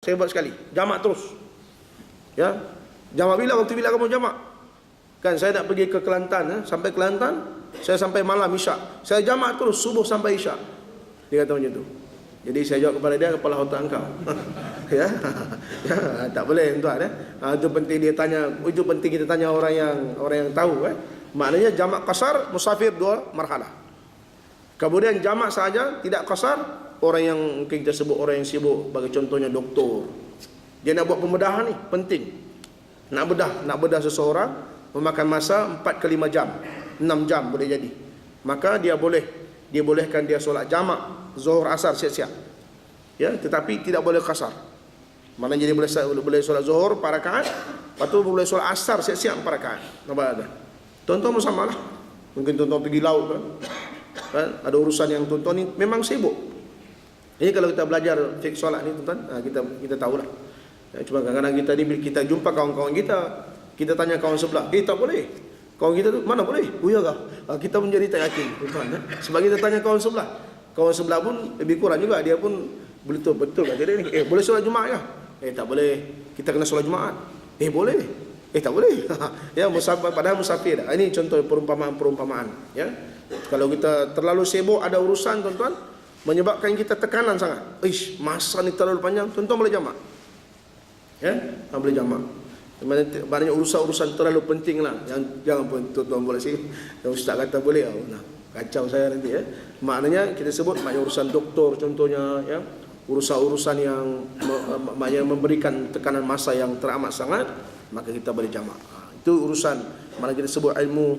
Saya buat sekali, jamak terus. Ya. Jamak waktu bila kamu jamak? Kan saya nak pergi ke Kelantan, sampai Kelantan, saya sampai malam Isyak. Saya jamak terus subuh sampai Isyak. Dia kata macam tu. Jadi saya jawab kepada dia, kepala otak engkau. Ya. Ya, tak boleh tuan itu penting dia tanya, itu penting kita tanya orang yang tahu Maknanya jamak qasar musafir 2 marhalah. Kemudian jamak saja tidak qasar, orang yang mungkin kita sebut orang yang sibuk, bagi contohnya doktor. Dia nak buat pembedahan ni, penting. Nak bedah seseorang memakan masa 4 ke 5 jam, 6 jam boleh jadi. Maka dia bolehkan dia solat jamak zuhur asar siap-siap. Ya, tetapi tidak boleh qasar. Maknanya jadi boleh solat zuhur 4 rakaat, lepas tu boleh solat asar siap-siap 4 rakaat. Nampak ada? Tuan-tuan pun samalah. Mungkin tuan-tuan pergi laut kan. Ada urusan yang tuan-tuan ni memang sibuk. Ini kalau kita belajar fiqh solat ni tuan-tuan, kita tahulah. Cuma kadang-kadang kita ni kita jumpa kawan-kawan kita tanya kawan sebelah, tak boleh. Kawan kita tu mana boleh? Oh ya kah? Kita menjadi tak yakin tuan-tuan. Sebab kita tanya kawan sebelah pun lebih kurang juga, dia pun betul kata dia ni, boleh solat Jumaat kah? Tak boleh. Kita kena solat Jumaat. Boleh. Tak boleh. Ya, padahal musafir. Ini contoh perumpamaan, ya. Kalau kita terlalu sibuk ada urusan tuan-tuan, menyebabkan kita tekanan sangat. Masa ni terlalu panjang, tuan-tuan boleh jamak. Ya, boleh jamak. Maknanya urusan terlalu penting lah. Jangan pun tuan-tuan boleh sih. Yang ustaz kata boleh, kacau saya nanti ya. Maknanya kita sebut maknanya urusan doktor contohnya, ya. Urusan-urusan yang maknanya memberikan tekanan masa yang teramat sangat, maka kita boleh jamak. Itu urusan mana kita sebut ilmu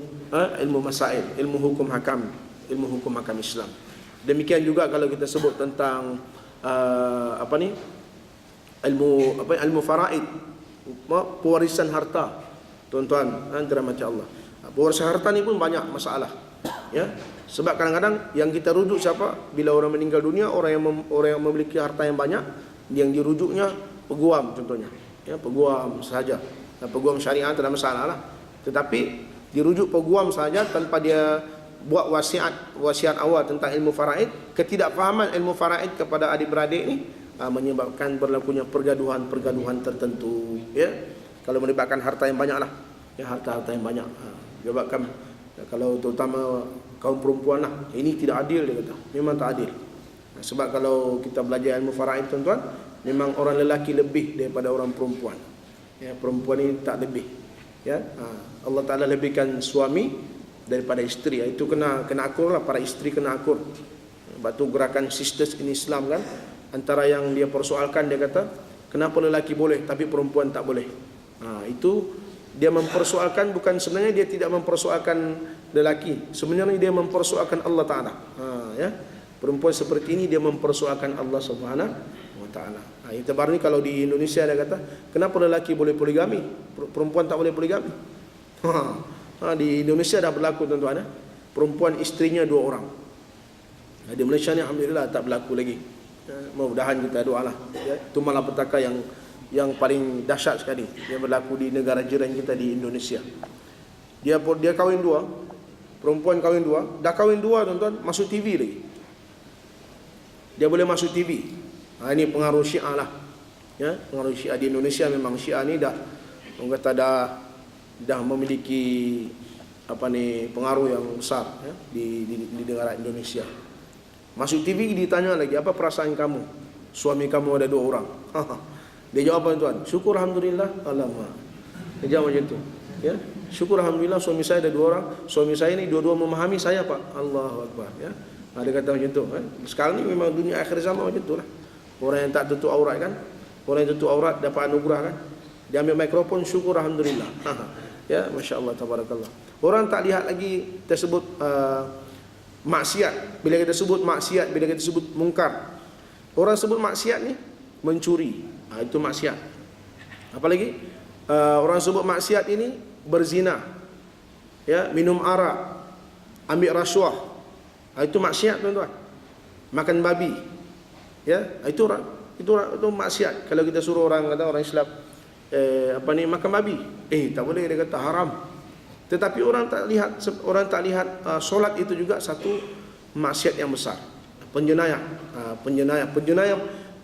masail, ilmu hukum hakam Islam. Demikian juga kalau kita sebut tentang ilmu faraid, pewarisan harta. Tuan-tuan, dirahmati Allah. Pewarisan harta ni pun banyak masalah. Ya. Sebab kadang-kadang yang kita rujuk siapa? Bila orang meninggal dunia, orang yang memiliki harta yang banyak, yang dirujuknya peguam contohnya. Ya, peguam sahaja. Dan peguam syariah tak ada masalah lah. Tetapi dirujuk peguam saja tanpa dia buat wasiat awal tentang ilmu faraid, ketidakfahaman ilmu faraid kepada adik-beradik ni menyebabkan berlakunya pergaduhan tertentu, ya. Kalau melibatkan harta yang banyak lah, ya, harta yang banyak, menyebabkan kalau terutama kaum perempuan lah, ini tidak adil dia kata, memang tak adil. Sebab kalau kita belajar ilmu faraid tuan-tuan, memang orang lelaki lebih daripada orang perempuan. Ya, perempuan ini tak lebih. Ya, Allah Taala lebihkan suami daripada isteri. Itu kena akur lah, para isteri kena akur. Sebab tu gerakan Sisters in Islam kan, antara yang dia persoalkan, dia kata kenapa lelaki boleh tapi perempuan tak boleh. Itu dia mempersoalkan, bukan sebenarnya dia tidak mempersoalkan lelaki, sebenarnya dia mempersoalkan Allah Taala. Ya, perempuan seperti ini dia mempersoalkan Allah Subhanahu wa Taala. Itu baru ni kalau di Indonesia dia kata, kenapa lelaki boleh poligami, perempuan tak boleh poligami? Di Indonesia dah berlaku tuan-tuan, perempuan istrinya 2 orang. Di Malaysia ni alhamdulillah tak berlaku lagi. Mudah-mudahan kita doalah. Ya, itu malapetaka yang paling dahsyat sekali. Dia berlaku di negara jiran kita di Indonesia. Dia kahwin 2, perempuan kahwin 2, dah kahwin 2 tuan-tuan, masuk TV lagi. Dia boleh masuk TV. Ini pengaruh Syiah lah. Ya, pengaruh Syiah di Indonesia, memang Syiah ni dah orang kata dah memiliki pengaruh yang besar, ya, di negara Indonesia. Masuk TV ditanya lagi, apa perasaan kamu? Suami kamu ada 2 orang. Dia jawab apa tuan? Syukur alhamdulillah. Alamak. Dia jawab macam tu. Ya, syukur alhamdulillah suami saya ada 2 orang. Suami saya ni dua-dua memahami saya, Pak. Allahu Akbar. Ya. Dia kata macam tu. Sekarang ni memang dunia akhir zaman macam tu lah. Orang yang tak tutup aurat kan, orang yang tutup aurat dapat anugerah kan. Dia ambil mikrofon, syukur alhamdulillah. Ya, masya-Allah tabarakallah. Orang tak lihat lagi tersebut maksiat. Bila kita sebut maksiat, bila kita sebut mungkar, orang sebut maksiat ni mencuri, itu maksiat. Apalagi orang sebut maksiat ini berzina, ya, minum arak, ambil rasuah, itu maksiat tuan-tuan. Makan babi, ya, itu maksiat. Kalau kita suruh orang Islam makan babi, tak boleh, dia kata haram. Tetapi orang tak lihat solat itu juga satu maksiat yang besar. Penjenayah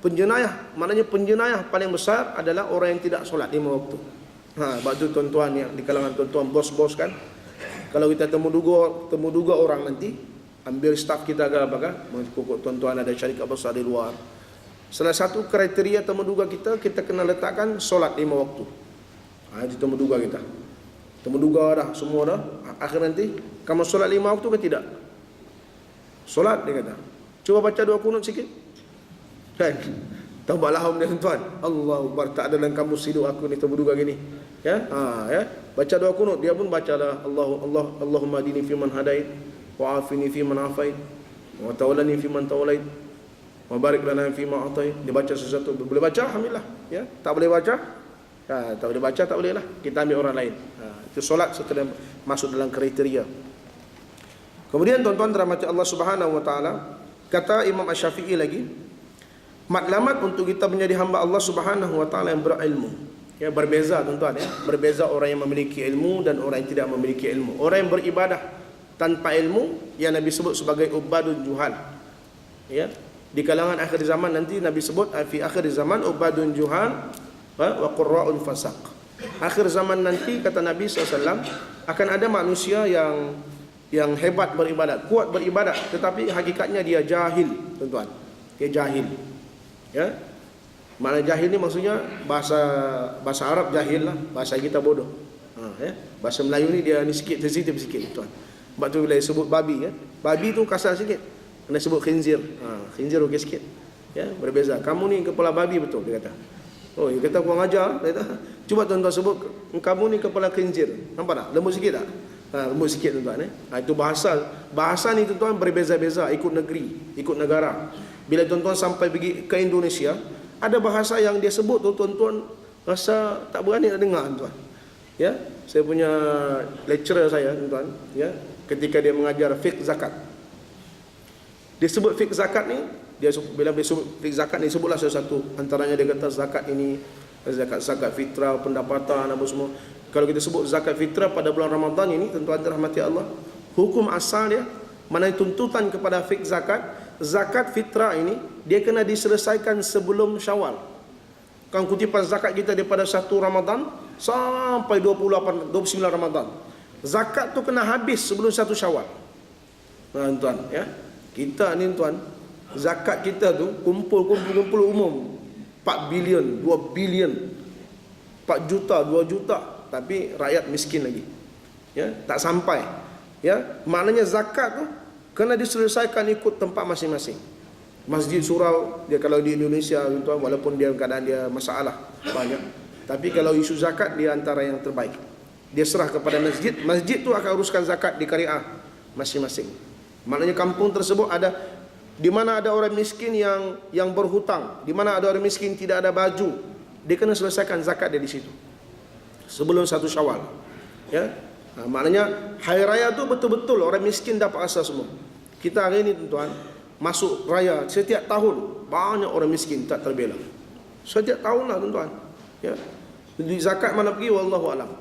penjenayah, maknanya penjenayah paling besar adalah orang yang tidak solat 5 waktu. Sebab tu tuan-tuan yang di kalangan tuan-tuan bos-bos kan, kalau kita temu duga orang nanti ambil staf kita ke apakah, pokok tuan-tuan ada syarikat besar di luar, salah satu kriteria temu duga kita kena letakkan solat 5 waktu. Itu temu duga kita. Temu duga dah, semua dah. Akhir nanti, kamu solat 5 waktu ke tidak? Solat, dia kata. Cuba baca 2 kunut sikit. Kan? Taubat lahum dia tuan. Allahu Akbar, tak ada dalam kamus hidup aku ni temu duga gini. Ya? Ya. Baca 2 kunut, dia pun bacalah Allahumma adini fi man hadait, wa afini fi man afait, wa tawallani fi man tawallait, wa barik lana fi ma atait. Dia baca sesuatu. Boleh baca, alhamdulillah. Ya. Tak boleh baca? Tak boleh baca, tak boleh lah. Kita ambil orang lain. Itu solat setelah masuk dalam kriteria. Kemudian tuan-tuan dirahmati Allah Subhanahu wa taala, kata Imam Asy-Syafi'i lagi, matlamat untuk kita menjadi hamba Allah Subhanahu wa taala yang berilmu. Ya, berbeza tuan-tuan ya. Berbeza orang yang memiliki ilmu dan orang yang tidak memiliki ilmu. Orang yang beribadah tanpa ilmu yang Nabi sebut sebagai ubadun juhal. Ya. Di kalangan akhir zaman nanti Nabi sebut fi akhir zaman ubadun juhal wa qurra'un fasaq. Akhir zaman nanti kata Nabi SAW akan ada manusia yang hebat beribadat, kuat beribadat, tetapi hakikatnya dia jahil, tuan-tuan. Dia jahil. Ya. Makna jahil ni maksudnya bahasa Arab jahil lah, bahasa kita bodoh. Ya. Bahasa Melayu ni dia ni sikit sensitif sikit, tuan. Sebab tu bila sebut babi kan, babi tu kasar sikit. Kena sebut khinzir. Khinzir okey sikit. Ya, berbeza. Kamu ni kepala babi betul dia kata. Oh, dia kata kurang ajar, dia kata. Cuba tuan-tuan sebut kamu ni kepala khinzir. Nampak tak? Lembut sikit tak? Lembut sikit tuan-tuan itu bahasa ni tuan-tuan berbeza-beza ikut negeri, ikut negara. Bila tuan-tuan sampai pergi ke Indonesia, ada bahasa yang dia sebut tu tuan-tuan rasa tak berani nak dengar tuan. Ya, saya punya lecturer saya tuan-tuan, ya, ketika dia mengajar fiqh zakat. Dia sebut fiqh zakat ni, bila dia sebut fiqh zakat ni sebutlah sesuatu. Antaranya dia kata zakat ini zakat fitrah, pendapatan apa semua. Kalau kita sebut zakat fitrah pada bulan Ramadan ini, tuan-tuan dirahmati Allah, hukum asal dia, mana tuntutan kepada fiqh zakat fitrah ini dia kena diselesaikan sebelum Syawal. Kan kutipan zakat kita daripada 1 Ramadan sampai 29 Ramadan. Zakat tu kena habis sebelum 1 Syawal. Tuan-tuan, ya. Kita ni tuan, zakat kita tu kumpul umum 4 bilion, 2 bilion, 4 juta, 2 juta, tapi rakyat miskin lagi. Ya, tak sampai. Ya, maknanya zakat tu kena diselesaikan ikut tempat masing-masing. Masjid surau dia kalau di Indonesia tuan, walaupun dia keadaan dia masalah banyak, tapi kalau isu zakat dia antara yang terbaik. Dia serah kepada masjid, masjid tu akan uruskan zakat di qariah masing-masing. Maknanya kampung tersebut ada di mana ada orang miskin yang berhutang, di mana ada orang miskin tidak ada baju, dia kena selesaikan zakat dia di situ sebelum 1 Syawal. Ya. Maknanya hari raya tu betul-betul orang miskin dapat rasa semua. Kita hari ini tuan-tuan masuk raya setiap tahun banyak orang miskin tak terbela. Setiap tahun lah tuan-tuan. Ya. Jadi zakat mana pergi wallahu alam.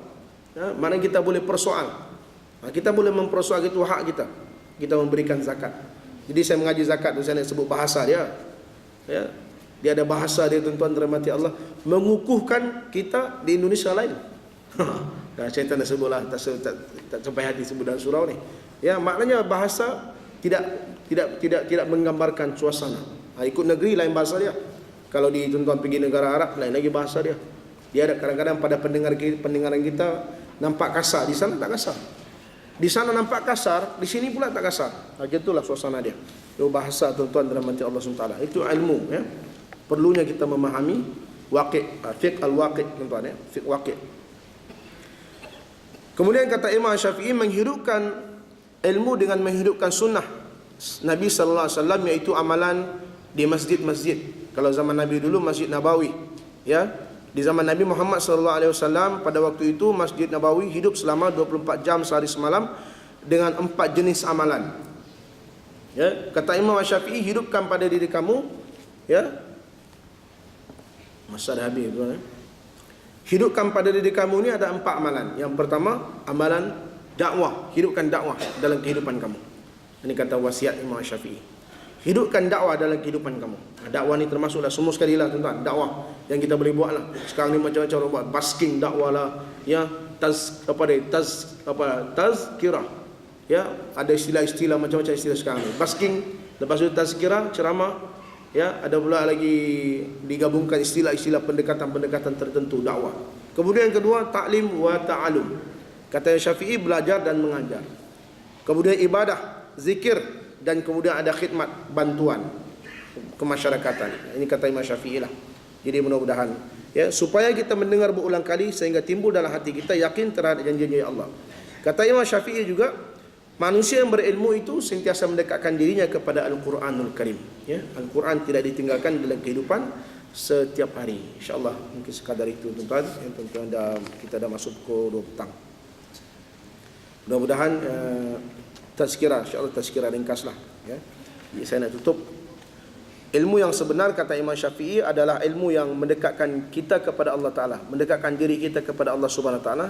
Ya, mana kita boleh persoal. Kita boleh mempersoal itu hak kita. Kita memberikan zakat. Jadi saya mengaji zakat tu saya nak sebut bahasa dia. Ya. Dia ada bahasa dia tuan-tuan dirahmati Allah, mengukuhkan kita di Indonesia lain. Nah, saya tak nak sebutlah, tak sampai hati sebut dalam surau ni. Ya, maknanya bahasa tidak menggambarkan suasana. Ikut negeri lain bahasa dia. Kalau di tuan-tuan pergi negara Arab lain lagi bahasa dia. Dia ada kadang-kadang pada pendengaran kita nampak kasar, di sana tak kasar. Di sana nampak kasar, di sini pula tak kasar. Itulah suasana dia. Itu bahasa tuan-tuan dirahmati Allah SWT. Itu ilmu ya. Perlunya kita memahami waqi', fiqh al-waqi' tuan-tuan ya, fiqh waqi'. Kemudian kata Imam Syafi'i menghidupkan ilmu dengan menghidupkan sunnah Nabi sallallahu alaihi wasallam, iaitu amalan di masjid-masjid. Kalau zaman Nabi dulu Masjid Nabawi, ya. Di zaman Nabi Muhammad sallallahu alaihi wasallam pada waktu itu Masjid Nabawi hidup selama 24 jam sehari semalam dengan 4 jenis amalan. Ya, kata Imam Syafi'i, hidupkan pada diri kamu, ya. Masa dah habis tuan. Hidupkan pada diri kamu ni ada 4 amalan. Yang pertama, amalan dakwah. Hidupkan dakwah dalam kehidupan kamu. Ini kata wasiat Imam Syafi'i. Hidupkan dakwah dalam kehidupan kamu. Dakwah ni termasuklah semua sekali lah tuan-tuan. Dakwah yang kita boleh buat lah. Sekarang ni macam-macam orang buat. Basking dakwah lah. Ya, tazkirah. Ya, ada istilah-istilah macam-macam istilah sekarang ni. Basking, lepas itu tazkirah, ceramah. Ya, ada pula lagi digabungkan istilah-istilah pendekatan-pendekatan tertentu dakwah. Kemudian yang kedua, ta'lim wa ta'alum. Kata Syafi'i, belajar dan mengajar. Kemudian ibadah, zikir, dan kemudian ada khidmat, bantuan kemasyarakatan. Ini kata Imam Syafi'i lah. Jadi mudah-mudahan ya, supaya kita mendengar berulang kali sehingga timbul dalam hati kita yakin terhadap janji-janji Allah. Kata Imam Syafi'i juga, manusia yang berilmu itu sentiasa mendekatkan dirinya kepada Al-Quranul Karim. Ya, Al-Quran tidak ditinggalkan dalam kehidupan setiap hari. InsyaAllah mungkin sekadar itu tuan-tuan. Yang tuan-tuan kita dah masuk pukul 2 petang. Mudah-mudahan tazkirah, insyaAllah tazkirah ringkas lah ya. Jadi saya nak tutup. Ilmu yang sebenar kata Imam Syafi'i adalah ilmu yang mendekatkan kita kepada Allah Ta'ala, mendekatkan diri kita kepada Allah Subhanahu Wa Ta'ala,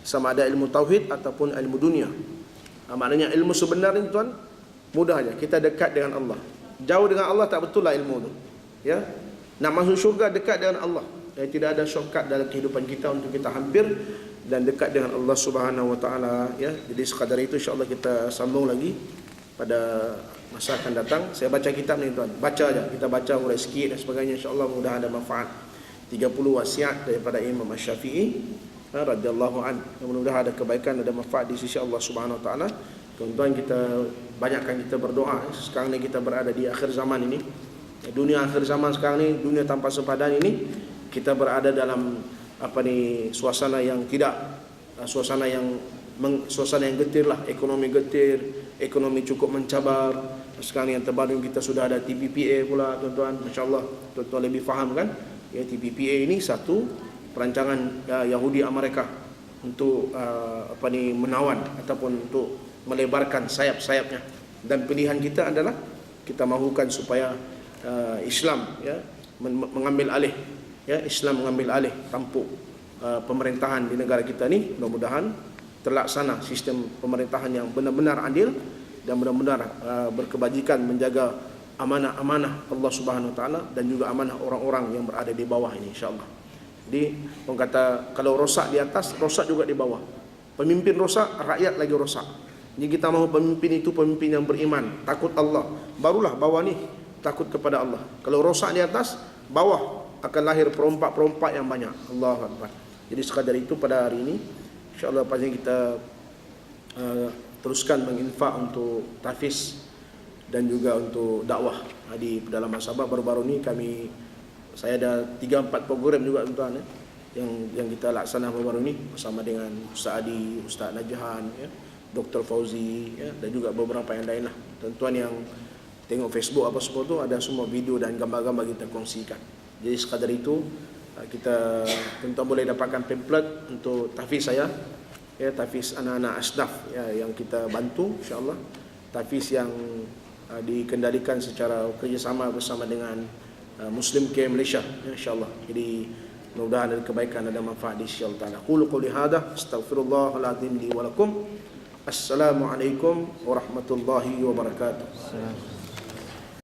sama ada ilmu tauhid ataupun ilmu dunia. Maknanya ilmu sebenar ni tuan, mudah aja, kita dekat dengan Allah. Jauh dengan Allah tak betul lah ilmu tu ya. Nak masuk syurga dekat dengan Allah. Tidak ada shortcut dalam kehidupan kita untuk kita hampir dan dekat dengan Allah Subhanahu Wa Taala ya. Jadi sekadar itu insya-Allah kita sambung lagi pada masa akan datang. Saya baca kitab ni tuan. Baca aja. Kita baca urai sikit dan sebagainya, insya-Allah mudah ada manfaat. 30 wasiat daripada Imam Syafi'i radhiyallahu an. Mudah-mudahan ada kebaikan, ada manfaat di sisi Allah Subhanahu Wa Taala. Tuan-tuan, kita banyakkan kita berdoa. Sekarang ni kita berada di akhir zaman ini. Dunia akhir zaman sekarang ni, dunia tanpa sepadan ini, kita berada dalam suasana yang tidak suasana yang getir lah, ekonomi getir, ekonomi cukup mencabar. Sekarang yang terbaru kita sudah ada TPPA pula tuan-tuan, masya-Allah tuan-tuan lebih faham kan ya. TPPA ini satu perancangan Yahudi Amerika untuk menawan ataupun untuk melebarkan sayap-sayapnya, dan pilihan kita adalah kita mahukan supaya Islam ya mengambil alih ya, Islam mengambil alih tampuk pemerintahan di negara kita ni. Mudah-mudahan terlaksana sistem pemerintahan yang benar-benar adil dan benar-benar berkebajikan, menjaga amanah-amanah Allah Subhanahu Wa Taala dan juga amanah orang-orang yang berada di bawah ini, insya-Allah. Jadi orang kata kalau rosak di atas, rosak juga di bawah. Pemimpin rosak, rakyat lagi rosak. Jadi kita mahu pemimpin itu pemimpin yang beriman, takut Allah, barulah bawah ni takut kepada Allah. Kalau rosak di atas, bawah akan lahir perompak-perompak yang banyak. Allahu Akbar. Jadi sekadar itu pada hari ini, insya-Allah pasti kita teruskan menginfak untuk tahfiz dan juga untuk dakwah di pedalaman Sabah. Baru-baru ni saya ada 3-4 program juga tuan-tuan yang kita laksana baru-baru ni bersama dengan Ustaz Adi, Ustaz Najahan ya, Dr. Fauzi ya, dan juga beberapa yang lain lah. Tuan-tuan yang tengok Facebook apa semua tu, ada semua video dan gambar-gambar kita kongsikan. Jadi sekadar itu kita tuan-tuan boleh dapatkan pamphlet untuk tahfiz saya ya, tahfiz anak-anak asnaf ya, yang kita bantu insya-Allah. Tahfiz yang dikendalikan secara kerjasama bersama dengan Muslim Care Malaysia ya, insya-Allah. Jadi mudah-mudahan ada kebaikan, ada manfaat di sisi Allah Taala. Qul qouli hadza astaghfirullahal azim li wa lakum. Assalamualaikum warahmatullahi wabarakatuh.